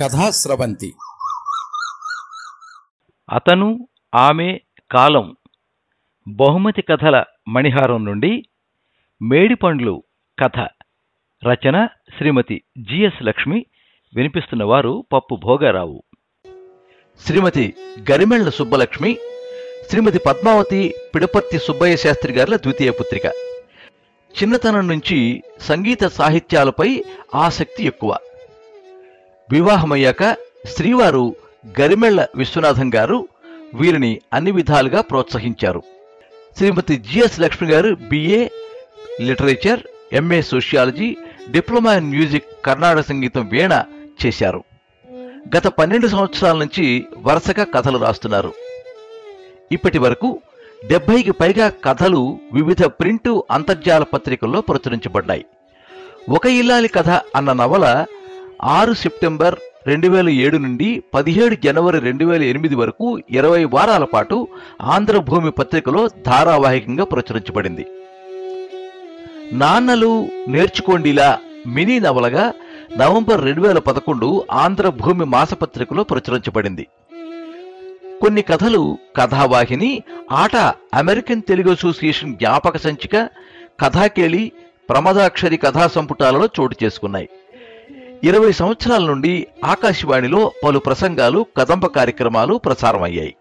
కథాస్రవంతి. అతను ఆమె కాలం బహుమతి కథల మణిహారం నుండి మేడిపండ్లు కథ. రచన శ్రీమతి జిఎస్ లక్ష్మి. వినిపిస్తున్నవారు పప్పు భోగారావు. శ్రీమతి గరిమెళ్ల సుబ్బలక్ష్మి శ్రీమతి పద్మావతి పిడపర్తి సుబ్బయ్య శాస్త్రి గారుల ద్వితీయ పుత్రిక. చిన్నతనం నుంచి సంగీత సాహిత్యాలపై ఆసక్తి ఎక్కువ. వివాహమయ్యాక శ్రీవారు గరిమెళ్ల విశ్వనాథం గారు వీరిని అన్ని విధాలుగా ప్రోత్సహించారు. శ్రీమతి జిఎస్ లక్ష్మి గారు BA literature, MA sociology, diploma in music Karnataka సంగీతం వీణ చేశారు. గత 12 సంవత్సరాల నుంచి వరుసగా కథలు రాస్తున్నారు. ఇప్పటి వరకు 70కి పైగా కథలు వివిధ ప్రింటు అంతర్జాల పత్రికల్లో ప్రచురించబడ్డాయి. ఒక ఇల్లాలి కథ అన్న నవల 6 సెప్టెంబర్ 2007 నుండి 17 జనవరి 2008 వరకు 20 వారాల పాటు ఆంధ్రభూమి పత్రికలో ధారావాహికంగా ప్రచురించబడింది. నాన్నలు నేర్చుకోండిలా మినీ నవలగా నవంబర్ 2011 ఆంధ్రభూమి మాసపత్రికలో ప్రచురించబడింది. కొన్ని కథలు కథావాహిని, ఆట అమెరికన్ తెలుగు అసోసియేషన్ జ్ఞాపక సంచిక, కథాకేళి, ప్రమదాక్షరి కథా సంపుటాలలో చోటు చేసుకున్నాయి. 20 సంవత్సరాల నుండి ఆకాశవాణిలో పలు ప్రసంగాలు, కదంబ కార్యక్రమాలు ప్రసారమయ్యాయి.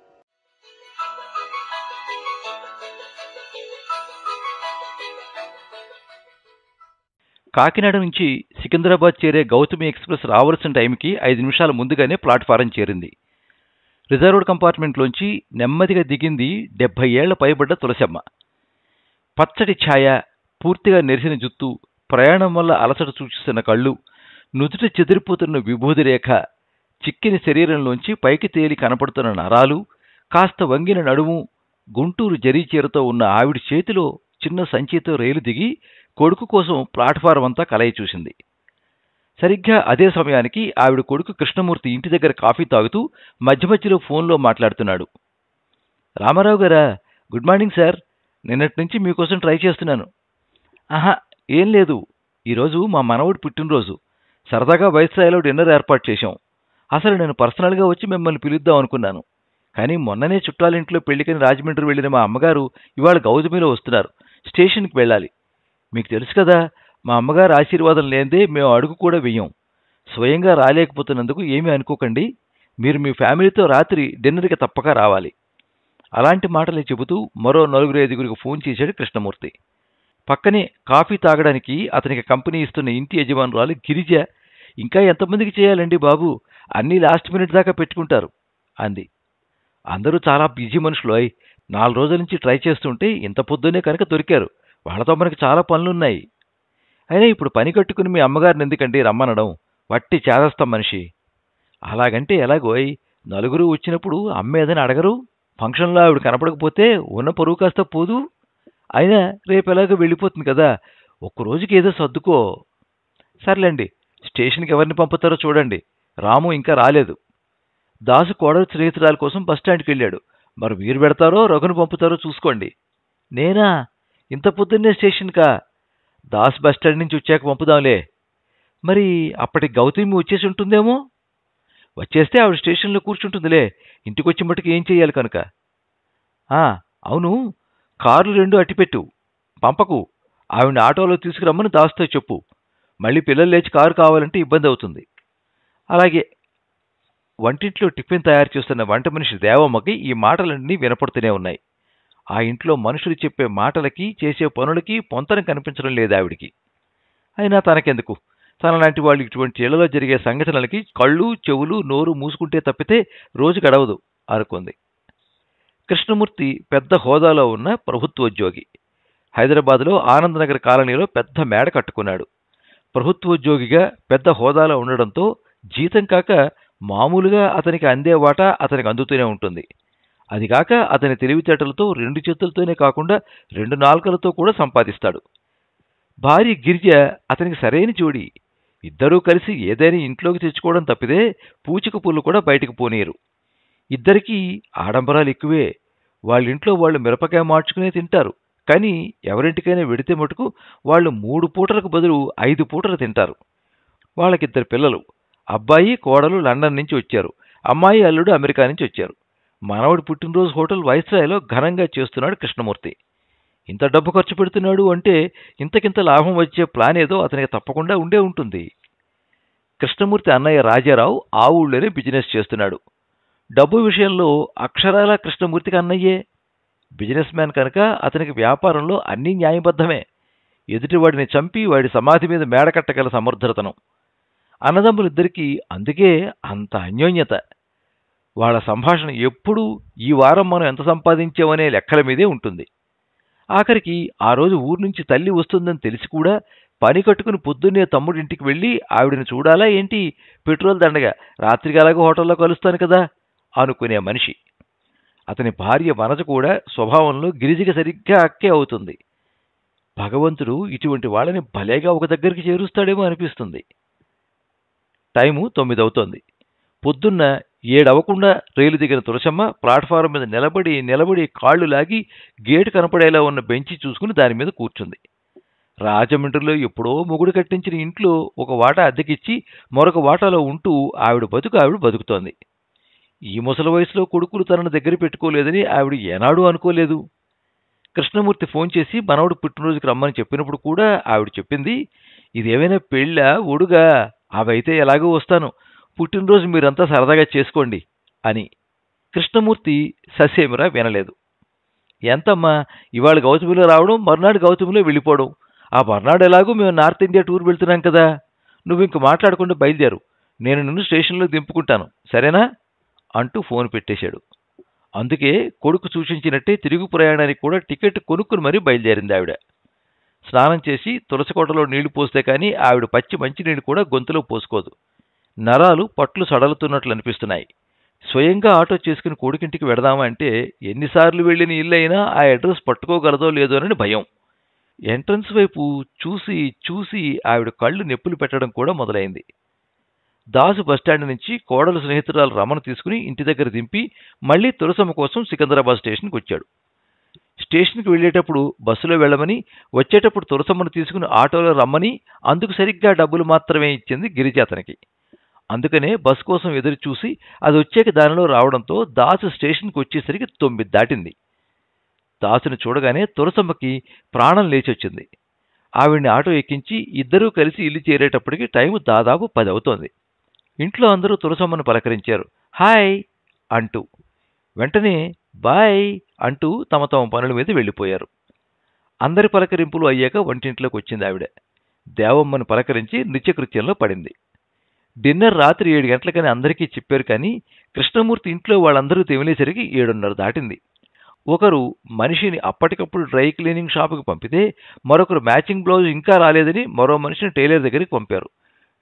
కాకినాడ నుంచి సికింద్రాబాద్ చేరే గౌతమి ఎక్స్ప్రెస్ రావాల్సిన టైంకి 5 నిమిషాల ముందుగానే ప్లాట్ఫారం చేరింది. రిజర్వ్డ్ కంపార్ట్మెంట్లోంచి నెమ్మదిగా దిగింది 70 ఏళ్ల పైబడ్డ తులసమ్మ. పచ్చటి ఛాయ, పూర్తిగా నెరిసిన జుత్తు, ప్రయాణం వల్ల అలసట సూచిస్తున్న కళ్ళు, నుదుట చెదిరిపోతున్న విభూది రేఖ, చిక్కిన శరీరంలోంచి పైకి తేలి కనపడుతున్న నరాలు, కాస్త వంగిన నడుము, గుంటూరు జరీచీరతో ఉన్న ఆవిడ చేతిలో చిన్న సంచితో రైలు దిగి కొడుకు కోసం ప్లాట్ఫారం అంతా కలయి చూసింది. సరిగ్గా అదే సమయానికి ఆవిడ కొడుకు కృష్ణమూర్తి ఇంటి దగ్గర కాఫీ తాగుతూ మధ్య మధ్యలో ఫోన్లో మాట్లాడుతున్నాడు. రామారావు గారా, గుడ్ మార్నింగ్ సార్. నిన్నటి నుంచి మీకోసం ట్రై చేస్తున్నాను. ఆహా, ఏం లేదు. ఈరోజు మా మనవడి పుట్టినరోజు. సరదాగా వైస్రాయ్లో డిన్నర్ ఏర్పాటు చేశాం. అసలు నేను పర్సనల్గా వచ్చి మిమ్మల్ని పిలుద్దాం అనుకున్నాను. కానీ మొన్ననే చుట్టాలింట్లో పెళ్లికని రాజమండ్రి వెళ్ళిన మా అమ్మగారు ఇవాళ గౌతమిలో వస్తున్నారు. స్టేషన్కి వెళ్ళాలి. మీకు తెలుసు కదా, మా అమ్మగారు ఆశీర్వాదం లేదే మేము అడుగు కూడా వెయ్యం. స్వయంగా రాలేకపోతున్నందుకు ఏమీ అనుకోకండి. మీరు మీ ఫ్యామిలీతో రాత్రి డిన్నర్కి తప్పక రావాలి. అలాంటి మాటలే చెబుతూ మరో 4-5 ఫోన్ చేశాడు కృష్ణమూర్తి. పక్కనే కాఫీ తాగడానికి అతనికి కంపెనీ ఇస్తున్న ఇంటి యజమానురాలు గిరిజ, ఇంకా ఎంతమందికి చేయాలండి బాబు, అన్నీ లాస్ట్ మినిట్ దాకా పెట్టుకుంటారు అంది. అందరూ చాలా బిజీ మనుషులు. 4 రోజుల నుంచి ట్రై చేస్తుంటే ఇంత పొద్దునే కనుక దొరికారు. వాళ్ళతో మనకి చాలా పనులున్నాయి. అయినా ఇప్పుడు పని కట్టుకుని మీ అమ్మగారిని ఎందుకండి రమ్మనడం? వట్టి చేదస్తాం మనిషి. అలాగంటే ఎలాగోయ్, 4 వచ్చినప్పుడు అమ్మ ఏదని అడగరు? ఫంక్షన్లో ఆవిడ కనపడకపోతే ఉన్న పరువు కాస్త పోదు. అయినా రేపు ఎలాగో వెళ్ళిపోతుంది కదా, ఒక్కరోజుకి ఏదో సర్దుకో. సర్లేండి, స్టేషన్కి ఎవరిని పంపుతారో చూడండి. రాము ఇంకా రాలేదు. దాసు కోడలు స్నేహితురాల కోసం బస్టాండ్కి వెళ్ళాడు. మరి మీరు పెడతారో రఘును పంపుతారో చూసుకోండి. నేనా? ఇంత పొద్దున్నే స్టేషన్కా? దాస్ బస్టాండ్ నుంచి వచ్చాక పంపుదాంలే. మరి అప్పటికి గౌతమి వచ్చేసి ఉంటుందేమో. వచ్చేస్తే ఆవిడ స్టేషన్లో కూర్చుంటుందిలే. ఇంటికొచ్చి మట్టుకు ఏం చెయ్యాలి కనుక. అవును, కార్లు 2 అట్టిపెట్టు, పంపకు. ఆవిడ ఆటోలో తీసుకురమ్మని దాస్తో చెప్పు. మళ్ళీ పిల్లలు లేచి కారు కావాలంటే ఇబ్బంది అవుతుంది. అలాగే. వంటింట్లో టిఫిన్ తయారు చేస్తున్న వంట మనిషి దేవమ్మకి ఈ మాటలన్నీ వినపడుతూనే ఉన్నాయి. ఆ ఇంట్లో మనుషులు చెప్పే మాటలకి, చేసే పనులకి పొంతన కనిపించడం లేదు ఆవిడికి. అయినా తనకెందుకు? తనలాంటి వాళ్ళు ఇటువంటి ఇళ్లలో జరిగే సంఘటనలకి కళ్ళు, చెవులు, నోరు మూసుకుంటే తప్పితే రోజు గడవదు అనుకుంది. కృష్ణమూర్తి పెద్ద హోదాలో ఉన్న ప్రభుత్వోద్యోగి. హైదరాబాద్లో ఆనందనగర్ కాలనీలో పెద్ద మేడ కట్టుకున్నాడు. ప్రభుత్వోద్యోగిగా పెద్ద హోదాలో ఉండడంతో జీతం కాక మామూలుగా అతనికి అందే వాటా అతనికి అందుతూనే ఉంటుంది. అదిగాక అతని తెలివితేటలతో 2 చేతులతోనే కాకుండా 2 నాలుకలతో కూడా సంపాదిస్తాడు. భార్య గిరిజ అతనికి సరైన జోడి. ఇద్దరూ కలిసి ఏదైనా ఇంట్లోకి తెచ్చుకోవడం తప్పితే పూచిక పుల్లు కూడా బయటకు పోనీయరు. ఇద్దరికీ ఆడంబరాలు ఎక్కువే. వాళ్ళింట్లో వాళ్ళు మిరపకాయ మార్చుకునే తింటారు. కానీ ఎవరింటికైనా వెడితే మటుకు వాళ్ళు 3 పూటలకు బదులు 5 పూటలు తింటారు. వాళ్ళకిద్దరు పిల్లలు. అబ్బాయి కోడలు లండన్ నుంచి వచ్చారు. అమ్మాయి అల్లుడు అమెరికా నుంచి వచ్చారు. మనవడి పుట్టినరోజు హోటల్ వైస్రాయ్లో ఘనంగా చేస్తున్నాడు కృష్ణమూర్తి. ఇంత డబ్బు ఖర్చు పెడుతున్నాడు అంటే ఇంతకింత లాభం వచ్చే ప్లాన్ ఏదో అతనికి తప్పకుండా ఉండే ఉంటుంది. కృష్ణమూర్తి అన్నయ్య రాజారావు ఆ ఊళ్ళోనే బిజినెస్ చేస్తున్నాడు. డబ్బు విషయంలో అక్షరాల కృష్ణమూర్తికి అన్నయ్యే. బిజినెస్ మ్యాన్ కనుక అతనికి వ్యాపారంలో అన్నీ న్యాయబద్ధమే. ఎదుటివాడిని చంపి వాడి సమాధి మీద మేడకట్టగల సమర్థతనం. అన్నదమ్ములిద్దరికీ అందుకే అంత అన్యోన్యత. వాళ్ల సంభాషణ ఎప్పుడూ ఈ వారం మనం ఎంత సంపాదించామనే లెక్కల మీదే ఉంటుంది. ఆఖరికి ఆ రోజు ఊరు నుంచి తల్లి వస్తుందని తెలిసి కూడా పని కట్టుకుని పొద్దున్నే తమ్ముడింటికి వెళ్ళి ఆవిడని చూడాలా ఏంటి, పెట్రోల్ దండగా, రాత్రికి అలాగో హోటల్లో కలుస్తాను కదా అనుకునే మనిషి. అతని భార్య వనజ కూడా స్వభావంలో గిరిజకి సరిగ్గా అక్కే అవుతుంది. భగవంతుడు ఇటువంటి వాళ్ళని భలేగా ఒక దగ్గరికి చేరుస్తాడేమో అనిపిస్తుంది. టైము 9 అవుతోంది. పొద్దున్న 7 అవ్వకుండా రైలు దిగిన తులసమ్మ ప్లాట్ఫారం మీద నిలబడి కాళ్లు లాగి గేటు కనపడేలా ఉన్న బెంచి చూసుకుని దాని మీద కూర్చుంది. రాజమండ్రిలో ఎప్పుడో మొగుడు కట్టించిన ఇంట్లో ఒక వాటా అద్దెకిచ్చి మరొక వాటాలో ఉంటూ ఆవిడ బతుకుతోంది. ఈ ముసలి వయసులో కొడుకులు తనను దగ్గర పెట్టుకోలేదని ఆవిడ ఏనాడూ అనుకోలేదు. కృష్ణమూర్తి ఫోన్ చేసి మనవడు పుట్టినరోజుకి రమ్మని చెప్పినప్పుడు కూడా ఆవిడ చెప్పింది, ఇదేమైనా పెళ్ళా ఒడుగా, అవైతే ఎలాగో వస్తాను, పుట్టినరోజు మీరంతా సరదాగా చేసుకోండి అని. కృష్ణమూర్తి ససేమిరా వినలేదు. ఎంతమ్మా, ఇవాళ గౌతమిలో రావడం, మర్నాడు గౌతమిలో వెళ్ళిపోవడం, ఆ మర్నాడు ఎలాగూ మేము నార్త్ ఇండియా టూర్ వెళ్తున్నాం కదా, నువ్వు ఇంక మాట్లాడకుండా బయలుదేరు, నేను నిన్ను స్టేషన్లో దింపుకుంటాను, సరేనా అంటూ ఫోన్ పెట్టేశాడు. అందుకే కొడుకు సూచించినట్టే తిరుగు ప్రయాణానికి కూడా టికెట్ కొనుక్కుని మరీ బయలుదేరింది ఆవిడ. స్నానం చేసి తులసికోటలో నీళ్లు పోస్తే కానీ ఆవిడ పచ్చి మంచినీళ్ళు కూడా గొంతులో పోసుకోదు. నరాలు పట్లు సడలుతున్నట్లు అనిపిస్తున్నాయి. స్వయంగా ఆటో చేసుకుని కొడుకింటికి వెడదామా అంటే ఎన్నిసార్లు వెళ్ళిన ఇల్లు అయినా ఆ అడ్రస్ పట్టుకోగలదో లేదోనని భయం. ఎంట్రన్స్ వైపు చూసి చూసి ఆవిడ కళ్ళు నొప్పులు పెట్టడం కూడా మొదలైంది. దాసు బస్టాండ్ నుంచి కోడలు స్నేహితురాలు రమను తీసుకుని ఇంటి దగ్గర దింపి మళ్లీ తులసమ్మ కోసం సికింద్రాబాద్ స్టేషన్కి వచ్చాడు. స్టేషన్కి వెళ్లేటప్పుడు బస్సులో వెళ్లమని, వచ్చేటప్పుడు తులసమ్మను తీసుకుని ఆటోలో రమ్మని, అందుకు సరిగ్గా డబ్బులు మాత్రమే ఇచ్చింది గిరిజ అతనికి. అందుకనే బస్సు కోసం ఎదురు చూసి అది వచ్చాక దానిలో రావడంతో దాసు స్టేషన్కి వచ్చేసరికి 9 దాటింది. దాసుని చూడగానే తులసమ్మకి ప్రాణం లేచొచ్చింది. ఆవిడ్ని ఆటో ఎక్కించి ఇద్దరూ కలిసి ఇల్లు చేరేటప్పటికి టైము దాదాపు 10 అవుతోంది. ఇంట్లో అందరూ తులసమ్మను పలకరించారు, హాయ్ అంటూ. వెంటనే బాయ్ అంటూ తమ పనుల మీద వెళ్ళిపోయారు. అందరి పలకరింపులు అయ్యాక వంటింట్లోకి వచ్చింది ఆవిడ. దేవమ్మను పలకరించి నిత్యకృత్యంలో పడింది. డిన్నర్ రాత్రి 7 గంటలకని అందరికీ చెప్పారు, కానీ కృష్ణమూర్తి ఇంట్లో వాళ్ళందరూ తెమిలేసరికి 7:30 దాటింది. ఒకరు మనిషిని అప్పటికప్పుడు డ్రై క్లీనింగ్ షాపుకి పంపితే, మరొకరు మ్యాచింగ్ బ్లౌజ్ ఇంకా రాలేదని మరో మనిషిని టైలర్ దగ్గరికి పంపారు.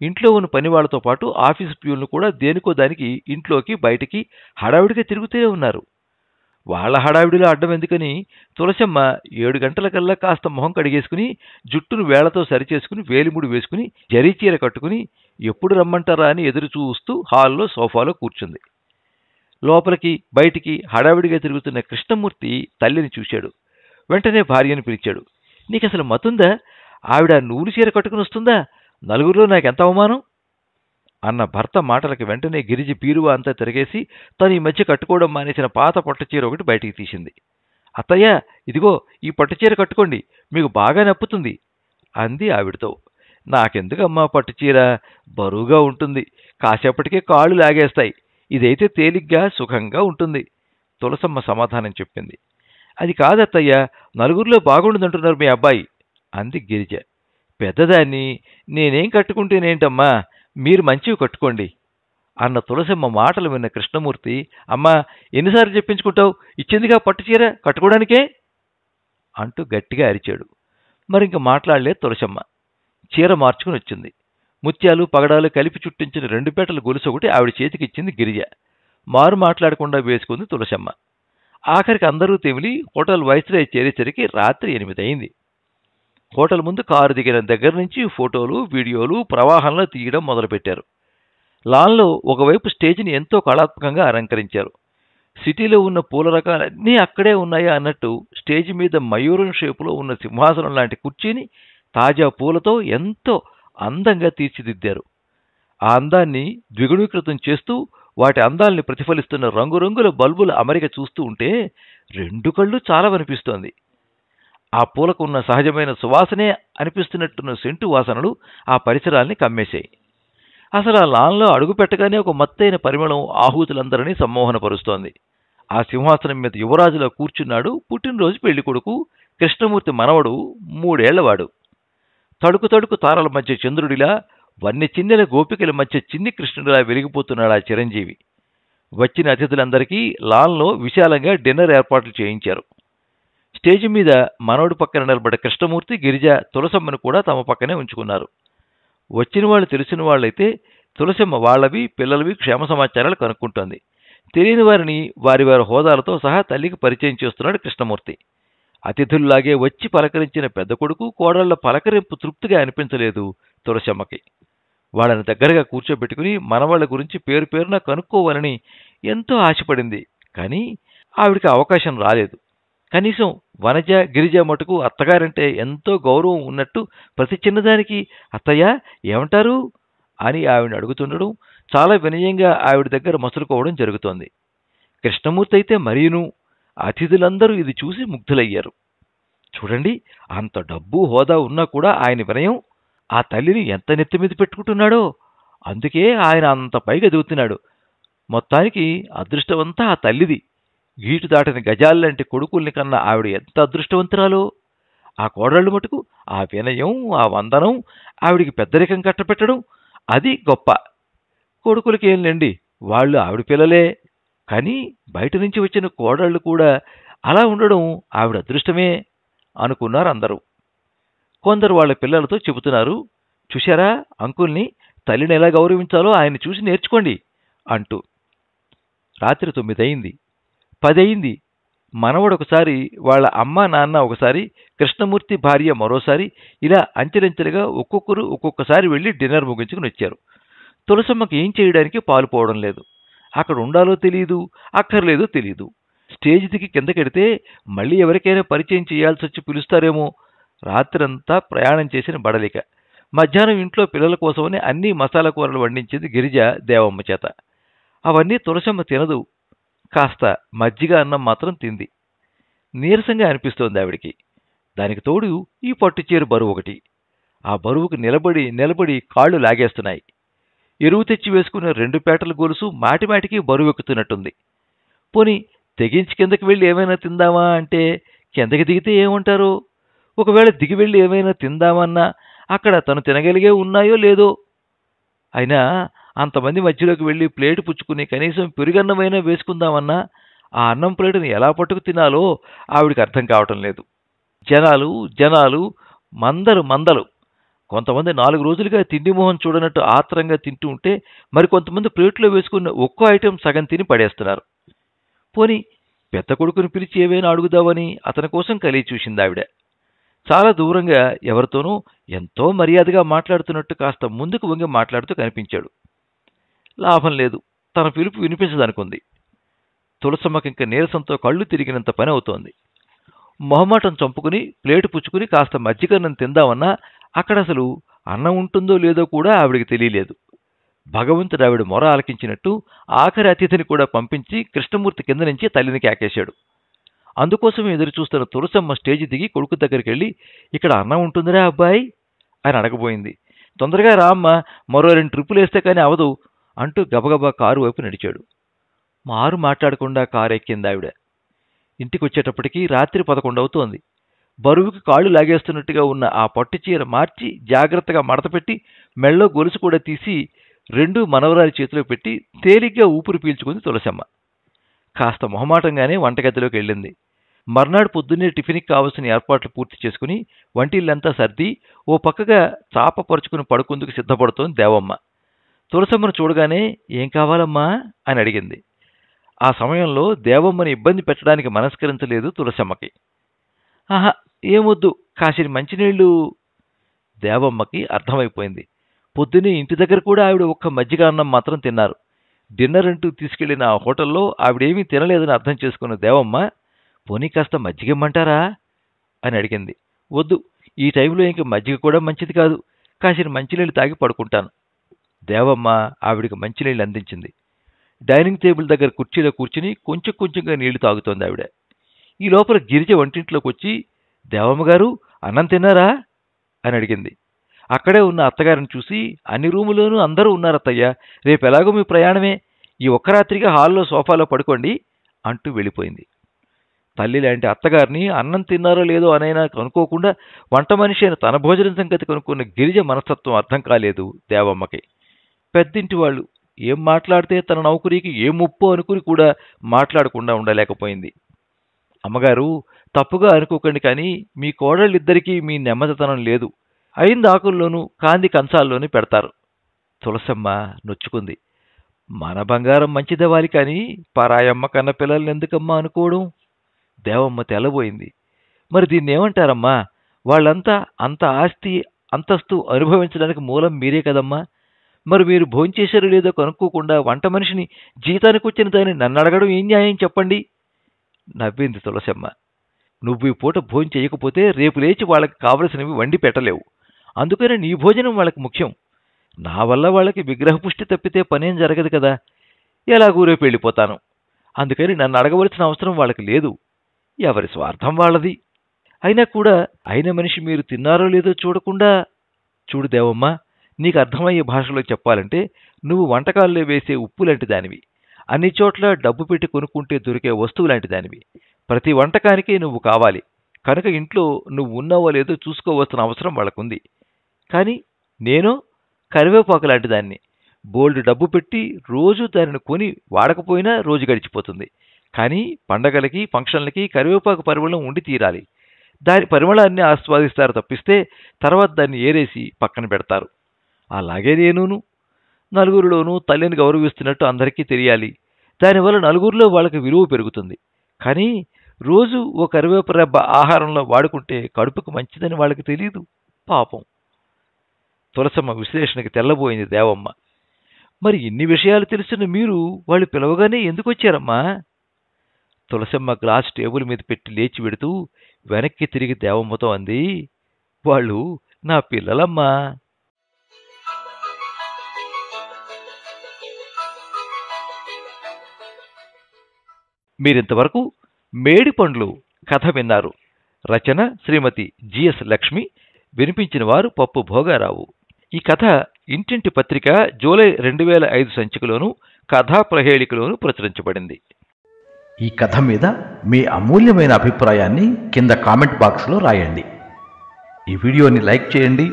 ఇంట్లో ఉన్న పని వాళ్లతో పాటు ఆఫీసు ప్యూన్లు కూడా దేనికో దానికి ఇంట్లోకి బయటికి హడావిడిగా తిరుగుతూనే ఉన్నారు. వాళ్ల హడావిడిలో అడ్డం ఎందుకని తులసమ్మ 7 గంటలకల్లా కాస్త మొహం కడిగేసుకుని, జుట్టును వేళ్లతో సరిచేసుకుని, వేలిముడి వేసుకుని, జరీచీర కట్టుకుని ఎప్పుడు రమ్మంటారా అని ఎదురు చూస్తూ హాల్లో సోఫాలో కూర్చుంది. లోపలికి బయటికి హడావిడిగా తిరుగుతున్న కృష్ణమూర్తి తల్లిని చూశాడు. వెంటనే భార్యను పిలిచాడు. నీకసలు మతుందా? ఆవిడ నూలు చీర కట్టుకుని వస్తుందా? నలుగురిలో నాకెంత అవమానం అన్న భర్త మాటలకి వెంటనే గిరిజి బీరువా అంతా తిరిగేసి తను ఈ మధ్య కట్టుకోవడం మానేసిన పాత పట్టుచీర ఒకటి బయటికి తీసింది. అత్తయ్య, ఇదిగో ఈ పట్టుచీర కట్టుకోండి, మీకు బాగా నప్పుతుంది అంది ఆవిడతో. నాకెందుకమ్మా పట్టుచీర, బరువుగా ఉంటుంది, కాసేపటికే కాళ్ళు లాగేస్తాయి, ఇదైతే తేలిగ్గా సుఖంగా ఉంటుంది తులసమ్మ సమాధానం చెప్పింది. అది కాదత్తయ్య, నలుగురిలో బాగుండదంటున్నారు మీ అబ్బాయి అంది గిరిజ. పెద్దదాన్ని నేనేం కట్టుకుంటేనేంటమ్మా, మీరు మంచివి కట్టుకోండి అన్న తులసమ్మ మాటలు విన్న కృష్ణమూర్తి, అమ్మా ఎన్నిసార్లు చెప్పించుకుంటావు, ఇచ్చిందిగా పట్టుచీర కట్టుకోవడానికే అంటూ గట్టిగా అరిచాడు. మరింక మాట్లాడలేదు తులసమ్మ. చీర మార్చుకుని వచ్చింది. ముత్యాలు పగడాలు కలిపి చుట్టించిన 2 పేటల గొలుసు ఒకటి ఆవిడ చేతికిచ్చింది గిరిజ. మారు మాట్లాడకుండా వేసుకుంది తులసమ్మ. ఆఖరికి అందరూ తెమిలి హోటల్ వైస్రాయ్ చేరేసరికి రాత్రి 8 అయింది. హోటల్ ముందు కారు దిగిన దగ్గర నుంచి ఫోటోలు, వీడియోలు ప్రవాహంలో తీయడం మొదలుపెట్టారు. లాన్లో ఒకవైపు స్టేజిని ఎంతో కళాత్మకంగా అలంకరించారు. సిటీలో ఉన్న పూల రకాలన్నీ అక్కడే ఉన్నాయా అన్నట్టు స్టేజి మీద మయూరం షేపులో ఉన్న సింహాసనం లాంటి కుర్చీని తాజా పూలతో ఎంతో అందంగా తీర్చిదిద్దారు. ఆ అందాన్ని ద్విగుణీకృతం చేస్తూ వాటి అందాల్ని ప్రతిఫలిస్తున్న రంగురంగుల బల్బుల అమరిక చూస్తూ ఉంటే రెండు కళ్ళు చాలవనిపిస్తోంది. ఆ పూలకు ఉన్న సహజమైన సువాసనే అనిపిస్తున్నట్టున్న సెంటు వాసనలు ఆ పరిసరాల్ని కమ్మేశాయి. అసలు ఆ లాన్లో అడుగు పెట్టగానే ఒక మత్తైన పరిమళం ఆహూతులందరినీ సమ్మోహనపరుస్తోంది. ఆ సింహాసనం మీద యువరాజులా కూర్చున్నాడు పుట్టినరోజు పెళ్లికొడుకు, కృష్ణమూర్తి మనవడు, 3 ఏళ్లవాడు. తడుకు తడుకు తారల మధ్య చంద్రుడిలా, వన్నె చిన్నెల గోపికల మధ్య చిన్ని కృష్ణుడిలా వెలిగిపోతున్నాడు ఆ చిరంజీవి. వచ్చిన అతిథులందరికీ లాన్లో విశాలంగా డిన్నర్ ఏర్పాట్లు చేయించారు. స్టేజి మీద మనవడి పక్కన నిలబడ్డ కృష్ణమూర్తి, గిరిజ, తులసమ్మను కూడా తమ పక్కనే ఉంచుకున్నారు. వచ్చిన వాళ్ళు తెలిసిన వాళ్ళైతే తులసమ్మ వాళ్లవి, పిల్లలవి క్షేమ సమాచారాలు కనుక్కుంటోంది. తెలియని వారిని వారి వారి హోదాలతో సహా తల్లికి పరిచయం చేస్తున్నాడు కృష్ణమూర్తి. అతిథుల్లాగే వచ్చి పలకరించిన పెద్ద కొడుకు, కోడళ్ల పలకరింపు తృప్తిగా అనిపించలేదు తులసమ్మకి. వాళ్ళని దగ్గరగా కూర్చోబెట్టుకుని మనవాళ్ల గురించి పేరు పేరున కనుక్కోవాలని ఎంతో ఆశపడింది. కానీ ఆవిడికి అవకాశం రాలేదు. కనీసం వనజ, గిరిజ మటుకు అత్తగారంటే ఎంతో గౌరవం ఉన్నట్టు ప్రతి చిన్నదానికి అత్తయ్య ఏమంటారు అని ఆవిడని అడుగుతుండడం, చాలా వినయంగా ఆవిడ దగ్గర మసులుకోవడం జరుగుతోంది. కృష్ణమూర్తి అయితే మరీను. అతిథులందరూ ఇది చూసి ముగ్ధులయ్యారు. చూడండి, అంత డబ్బు హోదా ఉన్నా కూడా ఆయన వినయం, ఆ తల్లిని ఎంత నెత్తిమీద పెట్టుకుంటున్నాడో. అందుకే ఆయన అంత పైకి ఎదుగుతున్నాడు. మొత్తానికి అదృష్టమంతా ఆ తల్లిది. గీటు దాటని గజాల్లాంటి కొడుకుల్ని కన్నా ఆవిడ ఎంత అదృష్టవంతురాలో. ఆ కోడళ్ళు మటుకు ఆ వినయం, ఆ వందనం, ఆవిడికి పెద్దరికం కట్టపెట్టడం, అది గొప్ప. కొడుకులకేం లేండి, వాళ్ళు ఆవిడ పిల్లలే. కానీ బయట నుంచి వచ్చిన కోడళ్ళు కూడా అలా ఉండడం ఆవిడ అదృష్టమే అనుకున్నారు అందరూ. కొందరు వాళ్ళ పిల్లలతో చెబుతున్నారు, చూశారా అంకుల్ని, తల్లిని ఎలా గౌరవించాలో ఆయన చూసి నేర్చుకోండి అంటూ. రాత్రి 9 అయింది, 10 అయింది. మనవడు ఒకసారి, వాళ్ళ అమ్మ నాన్న ఒకసారి, కృష్ణమూర్తి భార్య మరోసారి, ఇలా అంచెలంచెలుగా ఒక్కొక్కరు ఒక్కొక్కసారి వెళ్ళి డిన్నర్ ముగించుకుని వచ్చారు. తులసమ్మకి ఏం చేయడానికి పాలుపోవడం లేదు. అక్కడ ఉండాలో తెలియదు, అక్కర్లేదో తెలియదు. స్టేజ్ దిగి కిందకెడితే మళ్ళీ ఎవరికైనా పరిచయం చేయాల్సి వచ్చి పిలుస్తారేమో. రాత్రంతా ప్రయాణం చేసిన బడలిక. మధ్యాహ్నం ఇంట్లో పిల్లల కోసమని అన్ని మసాలా కూరలు వండించింది గిరిజ దేవమ్మ చేత. అవన్నీ తులసమ్మ తినదు. కాస్త మజ్జిగ అన్నం మాత్రం తింది. నీరసంగా అనిపిస్తోంది ఆవిడికి. దానికి తోడు ఈ పట్టుచీర బరువు ఒకటి. ఆ బరువుకు నిలబడి నిలబడి కాళ్ళు లాగేస్తున్నాయి. ఎరువు తెచ్చి వేసుకున్న 2 పేటల గొలుసు మాటిమాటికి బరువెక్కుతున్నట్టుంది. పోని తెగించి కిందకి వెళ్ళి ఏమైనా తిందామా అంటే కిందకి దిగితే ఏమంటారో. ఒకవేళ దిగి వెళ్ళి ఏమైనా తిందామన్నా అక్కడ తను తినగలిగే ఉన్నాయో లేదో. అయినా అంతమంది మధ్యలోకి వెళ్ళి ప్లేటు పుచ్చుకుని కనీసం పెరుగన్నమైనా వేసుకుందామన్నా ఆ అన్నం ప్లేటుని ఎలా పట్టుకు తినాలో ఆవిడికి అర్థం కావటం లేదు. జనాలు జనాలు, మందలు. కొంతమంది 4 రోజులుగా తిండి మొహం చూడనట్టు ఆత్రంగా తింటూ ఉంటే, మరికొంతమంది ప్లేట్లో వేసుకున్న ఒక్కో ఐటెం సగం తిని పడేస్తున్నారు. పోని పెద్ద కొడుకుని పిలిచి ఏవైనా అడుగుదామని అతని కోసం కలిగి చూసింది ఆవిడ. చాలా దూరంగా ఎవరితోనూ ఎంతో మర్యాదగా మాట్లాడుతున్నట్టు కాస్త ముందుకు వంగి మాట్లాడుతూ కనిపించాడు. లాభం లేదు, తన పిలుపు వినిపించదనుకుంది. తులసమ్మకింక నీరసంతో కళ్ళు తిరిగినంత పని అవుతోంది. మొహమాటం చంపుకుని ప్లేటు పుచ్చుకుని కాస్త మజ్జిగన్నం తిందామన్నా అక్కడ అసలు అన్నం ఉంటుందో లేదో కూడా ఆవిడికి తెలియలేదు. భగవంతుడు ఆవిడ మొర ఆలకించినట్టు ఆఖరి అతిథిని కూడా పంపించి కృష్ణమూర్తి కింద నుంచి తల్లిని కేకేశాడు. అందుకోసం ఎదురుచూస్తున్న తులసమ్మ స్టేజి దిగి కొడుకు దగ్గరికి వెళ్ళి, ఇక్కడ అన్నం ఉంటుందిరా అబ్బాయి అని అడగబోయింది. తొందరగా రా అమ్మ, మరో 2 ట్రిప్పులు వేస్తే కానీ అవదు అంటూ గబగబా కారు వైపు నడిచాడు. మారు మాట్లాడకుండా కారు ఎక్కింది ఆవిడ. ఇంటికొచ్చేటప్పటికీ రాత్రి 11 అవుతోంది. బరువుకి కాళ్ళు లాగేస్తున్నట్టుగా ఉన్న ఆ పట్టుచీర మార్చి జాగ్రత్తగా మడతపెట్టి మెళ్ళో గొలుసు కూడా తీసి 2 మనవరాలి చేతిలో పెట్టి తేలిగ్గా ఊపిరి పీల్చుకుంది తులసమ్మ. కాస్త మొహమాటంగానే వంటగదిలోకి వెళ్ళింది. మర్నాడు పొద్దున్నే టిఫిన్కి కావలసిన ఏర్పాట్లు పూర్తి చేసుకుని వంటిల్లంతా సర్ది ఓ పక్కగా చాప పరుచుకుని పడుకుందుకు సిద్ధపడుతోంది దేవమ్మ. తులసమ్మను చూడగానే ఏం కావాలమ్మా అని అడిగింది. ఆ సమయంలో దేవమ్మని ఇబ్బంది పెట్టడానికి మనస్కరించలేదు తులసమ్మకి. ఆహా, ఏమొద్దు, కాసిన మంచినీళ్లు. దేవమ్మకి అర్థమైపోయింది. పొద్దున్నే ఇంటి దగ్గర కూడా ఆవిడ ఒక్క మజ్జిగ అన్నం మాత్రం తిన్నారు. డిన్నర్ అంటూ తీసుకెళ్లిన ఆ హోటల్లో ఆవిడేమీ తినలేదని అర్థం చేసుకున్న దేవమ్మ, పోనీ కాస్త మజ్జిగమ్మంటారా అని అడిగింది. వద్దు, ఈ టైంలో ఇంక మజ్జిగ కూడా మంచిది కాదు, కాసిన మంచినీళ్ళు తాగి పడుకుంటాను. దేవమ్మ ఆవిడికి మంచినీళ్ళు అందించింది. డైనింగ్ టేబుల్ దగ్గర కుర్చీలో కూర్చుని కొంచెం కొంచెంగా నీళ్లు తాగుతోంది ఆవిడ. ఈ లోపల గిరిజ వంటింట్లోకి వచ్చి, దేవమ్మగారు అన్నం తిన్నారా అని అడిగింది. అక్కడే ఉన్న అత్తగారిని చూసి, అన్ని రూములోనూ అందరూ ఉన్నారత్తయ్య, రేపు ఎలాగో మీ ప్రయాణమే, ఈ ఒక్క రాత్రిగా హాల్లో సోఫాలో పడుకోండి అంటూ వెళ్ళిపోయింది. తల్లి లాంటి అత్తగారిని అన్నం తిన్నారో లేదో అనైనా కనుక్కోకుండా వంట మనిషి అయిన తన భోజనం సంగతి కనుక్కున్న గిరిజ మనస్తత్వం అర్థం కాలేదు దేవమ్మకి. పెద్దింటి వాళ్ళు ఏం మాట్లాడితే తన నౌకరీకి ఏం ముప్పో అనుకుని కూడా మాట్లాడకుండా ఉండలేకపోయింది. అమ్మగారు, తప్పుగా అనుకోకండి, కానీ మీ కోడళ్ళిద్దరికీ మీ నెమ్మదితనం లేదు. అయింది ఆకుల్లోనూ కాంది కంచాల్లోనూ పెడతారు. తులసమ్మ నొచ్చుకుంది. మన బంగారం మంచిదవ్వాలి, కానీ పరాయమ్మ కన్న పిల్లల్ని ఎందుకమ్మా అనుకోవడం? దేవమ్మ తెల్లబోయింది. మరి దీన్నేమంటారమ్మా? వాళ్ళంతా అంత ఆస్తి అంతస్తు అనుభవించడానికి మూలం మీరే కదమ్మా. మరి మీరు భోంచేశారో లేదో కనుక్కోకుండా వంట మనిషిని జీతానికి వచ్చిన దాన్ని నన్ను అడగడం ఏం న్యాయం చెప్పండి? నవ్వింది తులసమ్మ. నువ్వు ఈ పూట భోజనం చేయకపోతే రేపు లేచి వాళ్ళకి కావలసినవి వండి పెట్టలేవు. అందుకని నీ భోజనం వాళ్ళకి ముఖ్యం. నా వల్ల వాళ్ళకి విగ్రహపుష్టి తప్పితే పనేం జరగదు కదా. ఎలాగూ రేపు వెళ్ళిపోతాను. అందుకని నన్ను అడగవలసిన అవసరం వాళ్ళకి లేదు. ఎవరి స్వార్థం వాళ్ళది. అయినా కూడా అయిన మనిషి మీరు తిన్నారో లేదో చూడకుండా. చూడు దేవమ్మ, నీకు అర్థమయ్యే భాషలో చెప్పాలంటే నువ్వు వంటకాల్లో వేసే ఉప్పు లాంటి దానివి. అన్ని చోట్ల డబ్బు పెట్టి కొనుక్కుంటే దొరికే వస్తువు లాంటి దానివి. ప్రతి వంటకానికి నువ్వు కావాలి. కనుక ఇంట్లో నువ్వు ఉన్నావో లేదో చూసుకోవలసిన అవసరం వాళ్ళకుంది. కానీ నేను కరివేపాకు లాంటి దాన్ని. బోల్డ్ డబ్బు పెట్టి రోజు దానిని కొని వాడకపోయినా రోజు గడిచిపోతుంది. కానీ పండగలకి ఫంక్షన్లకి కరివేపాకు పరిమళం ఉండి తీరాలి. దాని పరిమళాన్ని ఆస్వాదిస్తారు తప్పిస్తే తర్వాత దాన్ని ఏరేసి పక్కన పెడతారు. అలాగే నేనును నలుగురిలోనూ తల్లిని గౌరవిస్తున్నట్టు అందరికీ తెలియాలి. దానివల్ల నలుగురిలో వాళ్ళకి విలువ పెరుగుతుంది. కానీ రోజు ఓ కరివేప రెబ్బ ఆహారంలో వాడుకుంటే కడుపుకు మంచిదని వాళ్ళకి తెలియదు పాపం. తులసమ్మ విశ్లేషణకి తెల్లబోయింది దేవమ్మ. మరి ఇన్ని విషయాలు తెలుసున్న మీరు వాళ్ళు పిలవగానే ఎందుకు వచ్చారమ్మా? తులసమ్మ గ్లాస్ టేబుల్ మీద పెట్టి లేచి వెడుతూ వెనక్కి తిరిగి దేవమ్మతో అంది, వాళ్ళు నా పిల్లలమ్మా. మీరింతవరకు మేడిపండ్లు కథ విన్నారు. రచన శ్రీమతి జిఎస్ లక్ష్మి. వినిపించిన వారు పప్పు భోగారావు. ఈ కథ ఇంటింటి పత్రిక జూలై 2005 సంచికలోను కథా ప్రహేళికలోను ప్రచురించబడింది. ఈ కథ మీద మీ అమూల్యమైన అభిప్రాయాన్ని కింద కామెంట్ బాక్స్లో రాయండి. ఈ వీడియోని లైక్ చేయండి,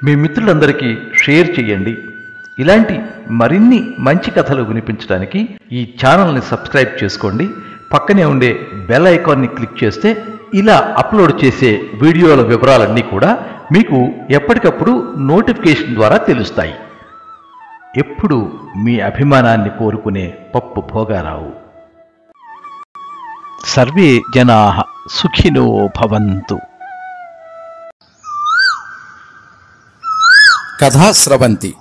మీ మిత్రులందరికీ షేర్ చేయండి. ఇలాంటి మరిన్ని మంచి కథలు వినిపించడానికి ఈ ఛానల్ని సబ్స్క్రైబ్ చేసుకోండి. పక్కనే ఉండే బెల్ ఐకాన్ని క్లిక్ చేస్తే ఇలా అప్లోడ్ చేసే వీడియోల వివరాలన్నీ కూడా మీకు ఎప్పటికప్పుడు నోటిఫికేషన్ ద్వారా తెలుస్తాయి. ఎప్పుడు మీ అభిమానాన్ని కోరుకునే పప్పు భోగారావు. సర్వే జనాః సుఖినో భవంతు. కథా స్రవంతి.